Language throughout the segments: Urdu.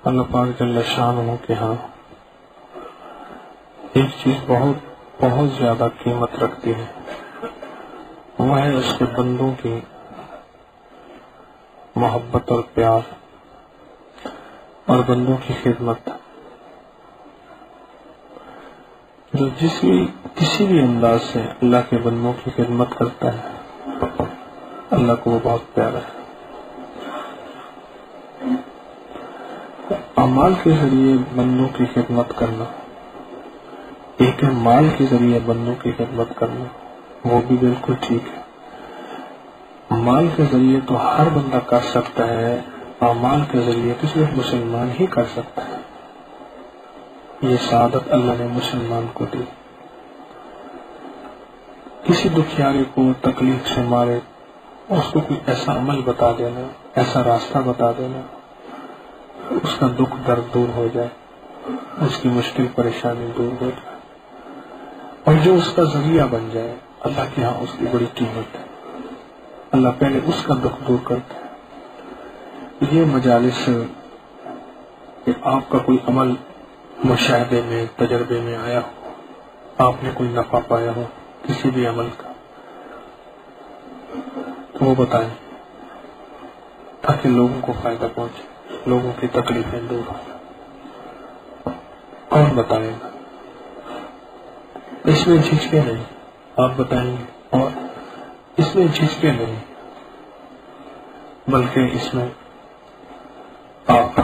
اللہ پاک جل شانہ کے ہاں ایک چیز بہت زیادہ قیمت رکھتی ہے، وہ ہے اس کے بندوں کی محبت اور پیار اور بندوں کی خدمت۔ جو کسی بھی انداز سے اللہ کے بندوں کی خدمت کرتا ہے اللہ کو وہ بہت پیارا ہے۔ اعمال کے ذریعے بندوں کی خدمت کرنا ایک ہے، مال کے ذریعے بندوں کی خدمت کرنا وہ بھی بالکل ٹھیک ہے۔ مال کے ذریعے تو ہر بندہ کر سکتا ہے، اعمال کے ذریعے تو صرف مسلمان ہی کر سکتا ہے۔ یہ سعادت اللہ نے مسلمان کو دی۔ کسی دکھیارے کو تکلیف سے مارے اس کو کوئی ایسا عمل بتا دینا، ایسا راستہ بتا دینا اس کا دکھ درد دور ہو جائے، اس کی مشکل پریشانی دور ہو جائے، اور جو اس کا ذریعہ بن جائے اللہ کے ہاں اس کی بڑی قیمت ہے۔ اللہ پہلے اس کا دکھ دور کرتا ہے۔ یہ مجالس کہ آپ کا کوئی عمل مشاہدے میں تجربے میں آیا ہو، آپ نے کوئی نفع پایا ہو کسی بھی عمل کا تو وہ بتائیں تاکہ لوگوں کو فائدہ پہنچے، لوگوں کی تکلیفیں دور ہوں۔ اور بتائیں گا، اس میں جھجکے نہیں، آپ بتائیں گے، اور اس میں جھجکے نہیں بلکہ اس میں آپ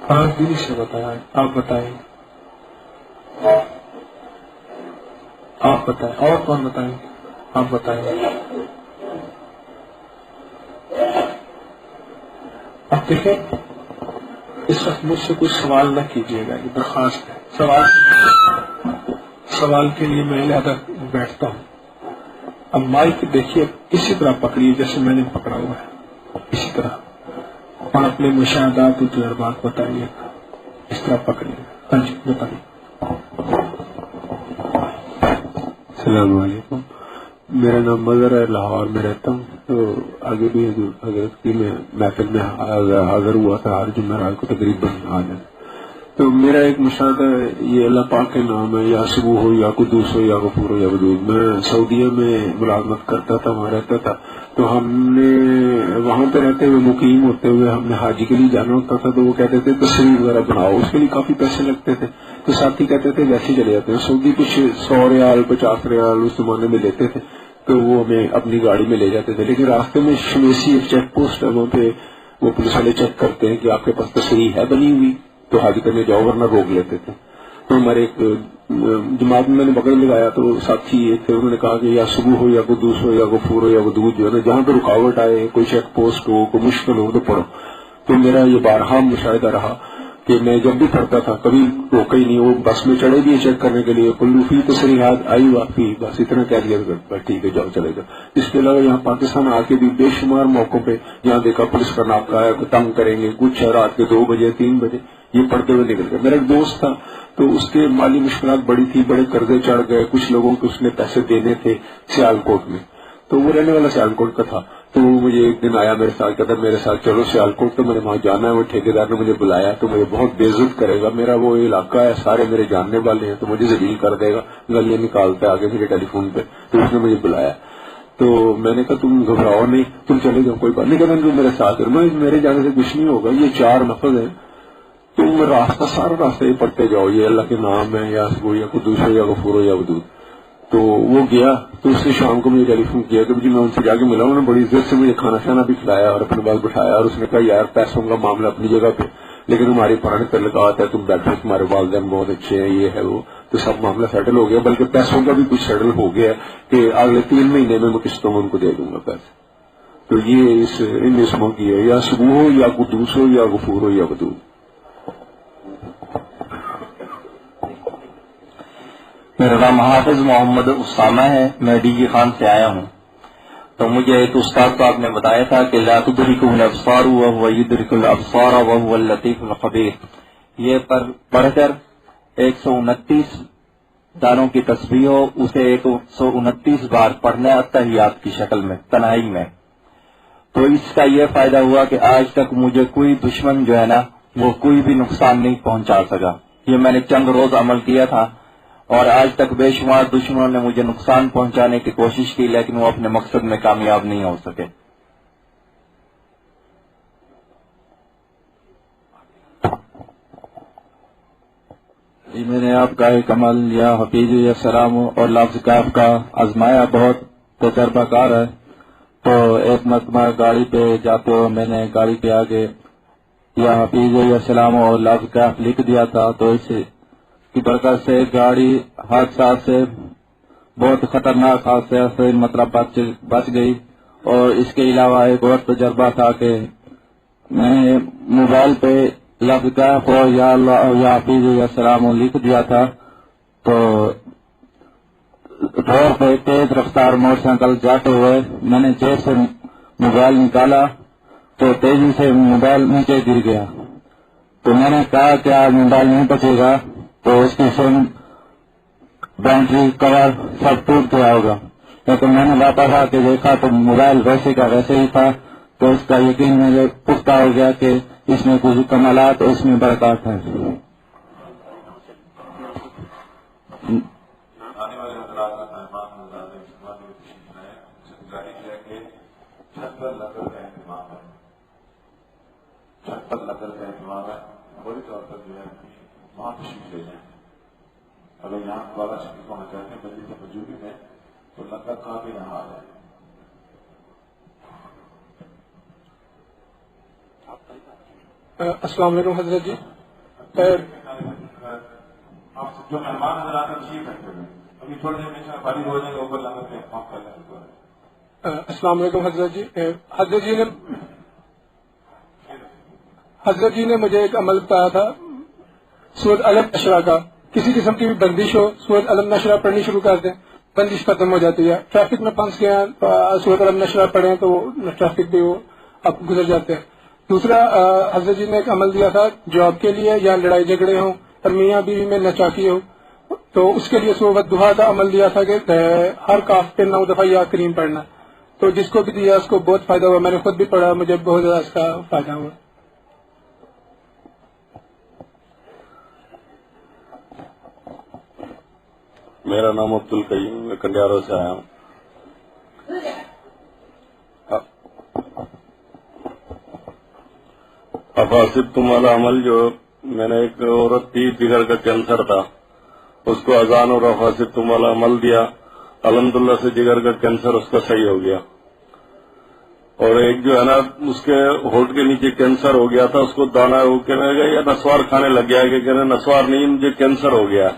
فرض دلی سے بتائیں، آپ بتائیں گے، آپ بتائیں، اور کون بتائیں گے، آپ بتائیں گے۔ اب دیکھیں اس وقت مجھ سے کوئی سوال نہ کیجیے گا، یہ درخواست ہے۔ سوال کے لیے میں علیحدہ بیٹھتا ہوں۔ اب مائک دیکھیے اسی طرح پکڑیے جیسے میں نے پکڑا ہوا ہے، اسی طرح، اور اپنے مشاہدات و تجربات بتائیے گا، اس طرح پکڑیے۔ ہاں جی بتائیے۔ السلام علیکم، میرا نام مظہر ہے، لاہور میں رہتا ہوں۔ تو آگے بھی حضرت کی میں محفل میں حاضر ہوا تھا ہر جمعرات کو تقریباً آج۔ تو میرا ایک مشاہدہ یہ اللہ پاک کے نام ہے، یا سبوح ہو یا قدوس ہو یا غفور ہو یا ودود۔ میں سعودیہ میں ملازمت کرتا تھا، وہاں رہتا تھا، تو ہم نے وہاں پہ رہتے ہوئے مقیم ہوتے ہوئے ہم نے حاجی کے لیے جانا ہوتا تھا، تو وہ کہتے تھے تصویر وغیرہ بناؤ، اس کے لیے کافی پیسے لگتے تھے، تو ساتھی کہتے تھے ویسے ہی چلے جاتے ہیں۔ سعودی کچھ 100 ریال 50 ریال اس زمانے میں لیتے تھے، تو وہ ہمیں اپنی گاڑی میں لے جاتے تھے۔ لیکن راستے میں شمیسی ایک چیک پوسٹ ہے، وہاں پہ وہ پولیس والے چیک کرتے ہیں کہ آپ کے پاس تصریح ہے بنی ہوئی تو حاج کرنے جاؤ، ورنہ روک لیتے تھے۔ تو ہمارے ایک جماعت میں نے بغل لگایا، تو ساتھی تھے، انہوں نے کہا کہ یا سبوح ہو یا قدوس ہو یا غفور ہو یا ودود، جو ہے نا جہاں پہ رکاوٹ آئے، کوئی چیک پوسٹ ہو، کوئی مشکل ہو تو پڑھو۔ تو میرا یہ بارہا مشاہدہ رہا کہ میں جب بھی پڑھتا تھا کبھی روکا ہی نہیں، وہ بس میں چڑھے بھی چیک کرنے کے لیے کلو فی تصریحات آئی واقعی، بس اتنا کہہ دیا بس ٹھیک ہے جاؤ چلے جاؤ۔ اس کے علاوہ یہاں پاکستان آ کے بھی بے شمار موقعوں پہ یہاں دیکھا پولیس کا ناکہ ہے، تنگ کریں گے، کچھ رات کے 2 بجے 3 بجے یہ پڑھتے ہوئے نکل گئے۔ میرا ایک دوست تھا تو اس کے مالی مشکلات بڑی تھی، بڑے قرضے چڑھ گئے، کچھ لوگوں کو اس نے پیسے دینے تھے سیالکوٹ میں، تو وہ رہنے والا سیالکوٹ کا تھا۔ تو وہ مجھے ایک دن آیا میرے ساتھ، کہتا میرے ساتھ چلو سیالکوٹ، تو میں نے وہاں جانا ہے، وہ ٹھیکیدار نے مجھے بلایا تو مجھے بہت بے عزت کرے گا، میرا وہ علاقہ ہے، سارے میرے جاننے والے ہیں، تو مجھے ذلیل کر دے گا، گلیاں نکالتا ہے آگے میرے ٹیلی فون پہ، تو اس نے مجھے بلایا۔ تو میں نے کہا تم گھبراؤ نہیں، تم چلے جاؤ، کوئی بات نہیں، کہتا تم میرے ساتھ، میرے جانے سے کچھ نہیں ہوگا، یہ 4 لفظ ہیں، تم راستہ سارا راستہ یہ پڑھتے جاؤ، یہ اللہ کے نام ہے، یا سبوح یا قدوس ہو یا غفور ہو یا ودود۔ تو وہ گیا، تو اس نے شام کو مجھے ٹیلی فون کیا کہ جی میں ان سے جا کے ملا، انہوں نے بڑی عزت سے مجھے کھانا شانا بھی کھلایا اور اپنے پاس بٹھایا، اور اس نے کہا یار پیسوں کا معاملہ اپنی جگہ پہ، لیکن ہماری پرانے تعلقات ہے، تم بیٹھو، تمہارے والدین بہت اچھے ہیں، یہ ہے وہ، تو سب معاملہ سیٹل ہو گیا، بلکہ پیسوں کا بھی کچھ سیٹل ہو گیا کہ اگلے 3 مہینے میں قسطوں میں ان کو دے دوں گا پیسے۔ تو یہ ان اسموں کی ہے، یا سبوح ہو یا قدوس ہو یا غفور ہو یا ودود۔ میرا نام حافظ محمد اسامہ ہے، میں ڈی جی خان سے آیا ہوں۔ تو مجھے ایک استاد صاحب نے بتایا تھا کہ لا تدرکہ الابصار وہو یدرک الابصار وہو اللطیف الخبیر، یہ پڑھ کر 129 دانوں کی تسبیح ہو، اسے 129 بار پڑھنا ہے تحیات کی شکل میں، تنہائی میں۔ تو اس کا یہ فائدہ ہوا کہ آج تک مجھے کوئی دشمن جو ہے نا وہ کوئی بھی نقصان نہیں پہنچا سکا. یہ میں نے چند روز عمل کیا تھا اور آج تک بے شمار دشمنوں نے مجھے نقصان پہنچانے کی کوشش کی لیکن وہ اپنے مقصد میں کامیاب نہیں ہو سکے. جی میں نے آپ کا ایک عمل یا حفیظ السلام اور لفظ کاف کا آزمایا، بہت تجربہ کار ہے. تو ایک مرتبہ گاڑی پہ جاتے ہو میں نے گاڑی کے آگے یا حفیظ السلام اور لفظ کاف لکھ دیا تھا، تو اس کی برکت سے گاڑی حادثات سے بہت خطرناک حادثے سے مطلب بچ گئی. اور اس کے علاوہ ایک اور تجربہ تھا کہ میں نے موبائل پہ لفظ کاف اور یا حفیظ السلام لکھ دیا تھا، تو روڈ پہ تیز رفتار موٹر سائیکل جاتے ہوئے میں نے جیب سے موبائل نکالا تو تیزی سے موبائل نیچے گر گیا. تو میں نے کہا کیا موبائل نہیں بچے گا، تو اس کی سم بیٹری کور سب ٹوٹ گیا ہوگا. لیکن میں نے واپس آ کے دیکھا تو موبائل ویسے کا ویسے ہی تھا. تو اس کا یقین مجھے پختہ ہو گیا کہ اس میں کچھ کمالات اور اس میں برکات ہیں. چھت پر لکڑ کا اہتمام ہے، فوری طور پر جو ہے وہاں تشریف لے جائیں. اگر یہاں دوبارہ شریف ہونا چاہتے ہیں بجلی سے موجودی میں تو لکڑ کہاں بھی یہاں آ جائے. السلام علیکم حضرت جی. آپ سے جو مہمان نظر آتے ہیں تشریف رکھتے ہوئے ابھی تھوڑی دیر میں خالی ہو جائے گا، اوپر لکڑ کا اہتمام کر لیں. السلام علیکم حضرت جی. حضرت جی نے مجھے ایک عمل بتایا تھا سورۃ علم نشرہ کا. کسی قسم کی بھی بندش ہو سورۃ علم نشرہ پڑھنی شروع کر دیں، بندش ختم ہو جاتی ہے. ٹریفک میں پھنس گئے ہیں، سورۃ علم نشرہ پڑھیں تو ٹریفک بھی وہ اب گزر جاتے ہیں. دوسرا حضرت جی نے ایک عمل دیا تھا جاب کے لیے یا لڑائی جھگڑے ہوں اور میاں بیوی میں ناچاکی ہو تو اس کے لیے سورۃ دہا کا عمل دیا تھا کہ ہر کاف پہ 9 دفعہ یا کریم پڑھنا. تو جس کو بھی دیا اس کو بہت فائدہ ہوا. میں نے خود بھی پڑھا، مجھے بہت زیادہ اس کا فائدہ ہوا. میرا نام عبد القیم، میں کنڈیاروں سے آیا ہوں. افاسب تمہارا عمل جو میں نے ایک عورت تھی جگر کا کینسر تھا، اس کو اذان اور افاسب تمہارا عمل دیا، الحمدللہ سے جگر کا کینسر اس کا صحیح ہو گیا. اور ایک جو ہے نا اس کے ہونٹ کے نیچے کینسر ہو گیا تھا، اس کو دانا وہ کہنے لگا یا نسوار کھانے لگ گیا کہ کہنے نسوار نہیں مجھے کینسر ہو گیا.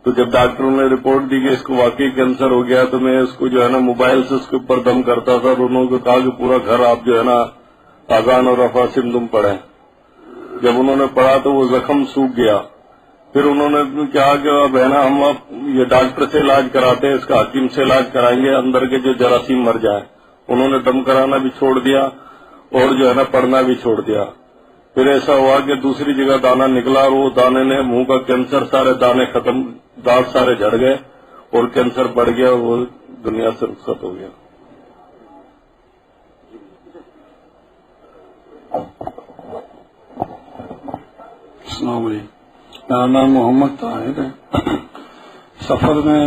تو جب ڈاکٹروں نے رپورٹ دی کہ اس کو واقعی کینسر ہو گیا تو میں اس کو جو ہے نا موبائل سے اس کے اوپر دم کرتا تھا اور انہوں نے کہا کہ پورا گھر آپ جو ہے نا اذان اور افاسم تم پڑھیں. جب انہوں نے پڑھا تو وہ زخم سوکھ گیا. پھر انہوں نے کہا کہ اب ہے نا ہم اب یہ ڈاکٹر سے علاج کراتے ہیں، اس کا حکیم سے علاج کرائیں گے، اندر کے جو جراثیم مر جائیں. انہوں نے دم کرانا بھی چھوڑ دیا اور جو ہے نا پڑھنا بھی چھوڑ دیا. پھر ایسا ہوا کہ دوسری جگہ دانا نکلا اور وہ دانے نے منہ کا کینسر سارے دانے ختم، دانت سارے جھڑ گئے اور کینسر بڑھ گیا، وہ دنیا سے رخصت ہو گیا. السلام علیکم، میرا نام محمد طاہر ہے. سفر میں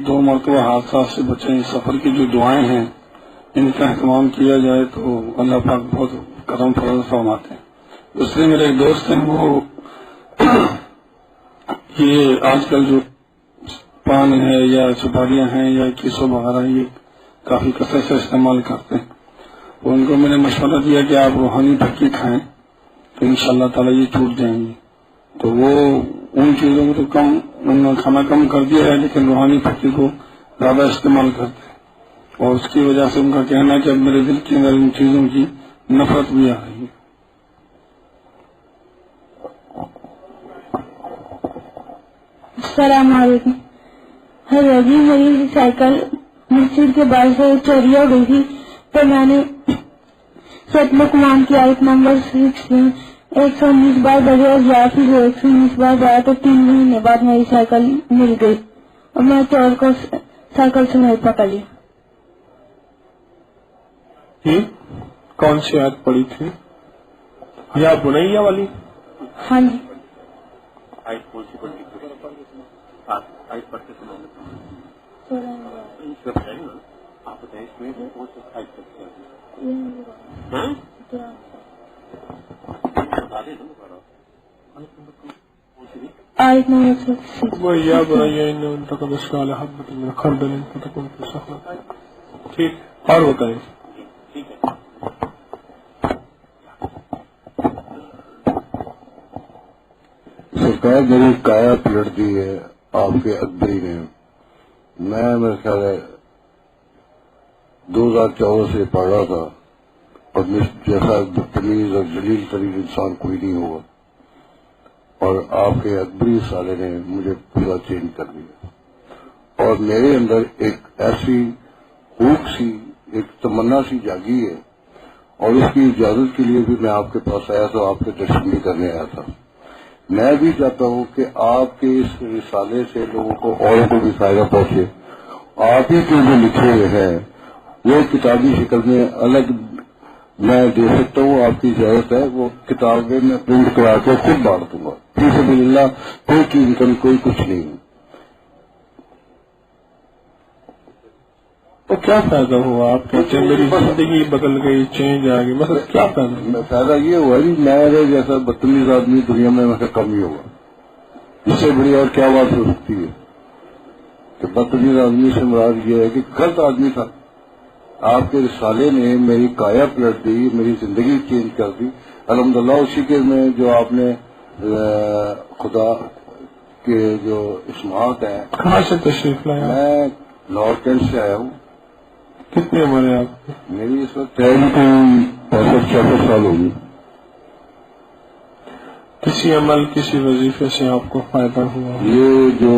2 مرتبہ حادثات سے بچے. سفر کی جو دعائیں ہیں ان کا اہتمام کیا جائے تو اللہ پاک بہت کرم فضل فرماتے ہیں. دوسرے میرے ایک دوست ہیں، وہ یہ آج کل جو پان ہے یا سپاریاں ہیں یا کیسو وغیرہ یہ کافی کثرت سے استعمال کرتے ہیں. ان کو میں نے مشورہ دیا کہ آپ روحانی پھکی کھائیں تو انشاءاللہ تعالی یہ چھوٹ جائیں گی. تو وہ ان چیزوں کو تو کم انہوں نے کھانا کم کر دیا ہے لیکن روحانی پھکی کو زیادہ استعمال کرتے ہیں. اور اس کی وجہ سے ان کا کہنا ہے کہ اب میرے دل کے اندر ان چیزوں کی نفرت بھی آ رہی ہے. السلام علیکم. حضرت جی میری سائیکل مسجد کے باہر سے چوری ہو گئی تھی تو میں نے سورۃ لقمان کی آیت نمبر 119 بار بجے اور 119 بار گیا تو 3 مہینے بعد میری سائیکل مل گئی اور میں چور کو سائیکل سے نہیں پکڑ لیا. یہ کون سی آیت پڑی تھی؟ یا بنیا والی؟ ہاں جی. آیت نمبر 36. وَيَا بُنَيَّ إِنَّهُ إِن تَكُ مِثْقَالَ حَبَّةٍ مِّنْ خَرْدَلٍ فَتَكُنْ فِي صَخْرَةٍ. ٹھیک، اور بتائیں. سرکار میری کایا پلٹ دی ہے آپ کے اکبری نے. میں میرا خیال ہے 2014 سے پڑھ رہا تھا اور جیسا بدتمیز اور ذلیل ترین انسان کوئی نہیں ہوگا، اور آپ کے اکبری سالے نے مجھے پورا چینج کر دیا، اور میرے اندر ایک ایسی ہوک سی، ایک تمنا سی جاگی ہے، اور اس کی اجازت کے لیے بھی میں آپ کے پاس آیا تھا، آپ کے درشن بھی کرنے آیا تھا. میں بھی چاہتا ہوں کہ آپ کے اس رسالے سے لوگوں کو اوروں کو بھی فائدہ پہنچے. آپ ہی کے جو لکھے ہوئے ہیں وہ کتابی شکل میں الگ میں دے سکتا ہوں، آپ کی اجازت ہے. وہ کتابیں میں پرنٹ کرا کے خود بانٹ دوں گا فی سبیل اللہ. کوئی کی انکم کوئی کچھ نہیں. تو کیا فائدہ ہوا؟ آپ کہتے ہیں میری زندگی بدل گئی، چینج آ گئی، مطلب کیا فائدہ؟ فائدہ یہ ہوا جی میرے جیسا بدتمیز آدمی دنیا میں کم ہی ہوگا. اس سے بڑی اور کیا بات ہو سکتی ہے کہ بدتمیز آدمی سے مراد یہ ہے کہ غلط آدمی تھا. آپ کے رسالے نے میری کایا پلٹ دی، میری زندگی چینج کر دی الحمدللہ. اسی کے میں جو آپ نے خدا کے جو اسمات ہیں. کہاں سے تشریف لایا؟ میں لاہور کینٹ سے آیا ہوں. کتنی عمر ہے آپ کی؟ میری اس وقت 65-66 سال ہوگی. کسی عمل کسی وظیفے سے آپ کو فائدہ ہوا؟ یہ جو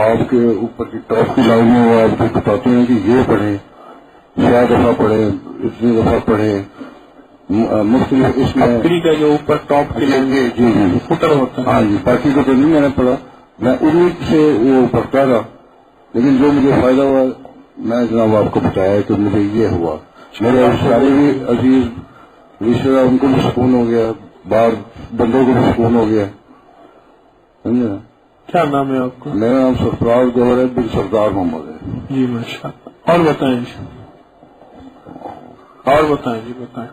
آپ کے اوپر کی ٹاپ کی لائن ہے وہ آپ کو بتاتے ہیں کہ یہ پڑھیں، 6 دفعہ پڑھیں، اتنی دفعہ پڑھیں، مختلف اس میں کا جو اوپر ٹاپ کی لائن جی جی فٹر ہوتا ہے. ہاں جی. باقی کو تو نہیں میں نے پڑھا، میں انہیں سے وہ پڑھتا رہا، لیکن جو مجھے فائدہ ہوا میں جناب آپ کو بتایا کہ مجھے یہ ہوا. میرے سارے بھی عزیز رشتے دار ان کو بھی سکون ہو گیا، باہر بندوں کو بھی سکون ہو گیا. سمجھا؟ کیا نام ہے آپ کا؟ میرا نام سرفراز گوہر ہے بن سردار محمد ہے. جی ماشاء اللہ. اور بتائیں جی، اور بتائیں جی، بتائیں.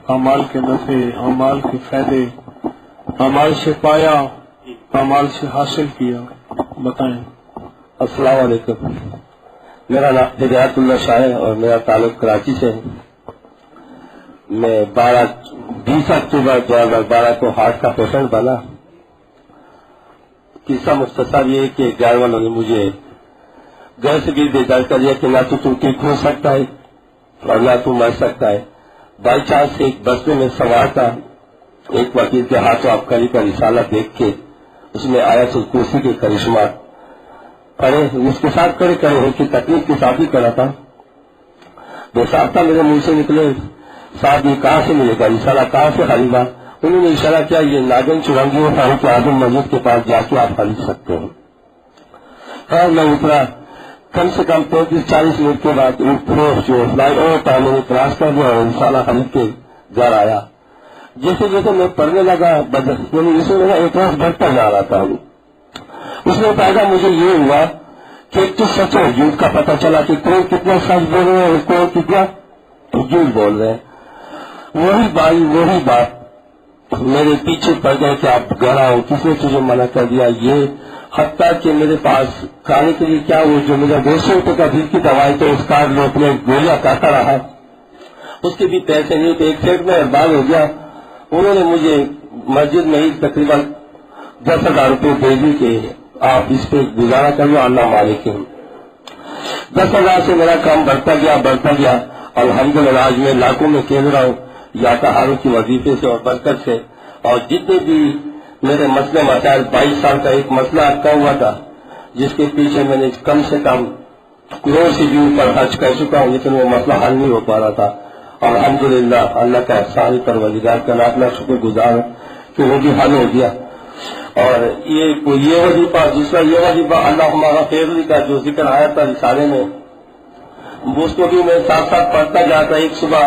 اعمال کے نفع، اعمال کے فائدے، اعمال سے پایا، اعمال سے حاصل کیا، بتائیں. السلام علیکم. میرا نام ہدایت اللہ شاہ ہے اور میرا تعلق کراچی سے ہے. میں 20 اکتوبر 2012 کو ہارٹ کا پیشنٹ بنا. قصہ مختصر یہ کہ گھر والوں نے مجھے گھر سے بھی بیدار کر دیا کہ نہ تو ٹھیک ہو سکتا ہے اور نہ تو مر سکتا ہے. بائی چانس ایک بس میں سوار تھا، ایک وکیل کے ہاتھوں عبقری کا رسالہ دیکھ کے اس میں آیت الکرسی کے کرشمات پڑھے، اس کے ساتھ کڑے ہو کے تکلیف کے ساتھ ہی کرا تھا. بے ساختہ میرے منہ سے نکلے، صاحب یہ کہاں سے ملے گا رسالہ، کہاں سے خریدا؟ انہوں نے اشارہ کیا یہ ناگن چورنگی میں فاروق اعظم مسجد کے پاس جا کے آپ خرید سکتے ہیں. خیر میں اترا، کم سے کم 35-40 منٹ کے بعد ایک جو فلائی اوور تھا میں نے کراس کر دیا اور رسالہ خرید کے گھر آیا. جیسے جیسے میں پڑھنے لگا یعنی اس میں میرا اعتراض بڑھتا جا رہا تھا. اس میں پیدا مجھے یہ ہوا کہ ایک تو سچ اور جھوٹ کا پتہ چلا کہ کون کتنا سچ بول رہے ہیں اور کون کتنا جھوٹ بول رہے ہیں. وہی بات میرے پیچھے پڑ گئے کہ آپ گھر آؤ، کس نے تجھے منع کر دیا؟ یہ حتیٰ کہ میرے پاس کھانے کے لیے کیا وہ جو میرا 200 روپے کا دل کی دوائی تو اس کارڈ میں اپنے گولیاں کاٹا رہا، اس کے بھی پیسے نہیں تو ایک سیٹ میں اربال ہو گیا. انہوں نے مجھے مسجد میں ہی تقریباً 10,000 روپے دے دی کہ آپ اس پہ گزارا کر لو، اللہ مالک ہے. 10,000 سے میرا کام بڑھتا گیا. الحمدللہ آج میں لاکھوں میں کھیل رہا ہوں یا تہاروں کی وظیفے سے اور برکت سے. اور جتنے بھی میرے مسئلے مسائل 22 سال کا ایک مسئلہ اٹکا ہوا تھا جس کے پیچھے میں نے کم سے کم کروڑ سے بھی اوپر خرچ کر چکا ہوں، لیکن وہ مسئلہ حل نہیں ہو پا رہا تھا. اور الحمدللہ اللہ کا احسان پروردگار کا لاکھ شکر گزار کہ وہ بھی حل ہو گیا. اور یہ وظیفہ دوسرا یہ وظیفہ اللہ ہمارا فیضلی کا جو ذکر آیا تھا رسالے میں، اس کو بھی میں ساتھ ساتھ پڑھتا جاتا. ایک صبح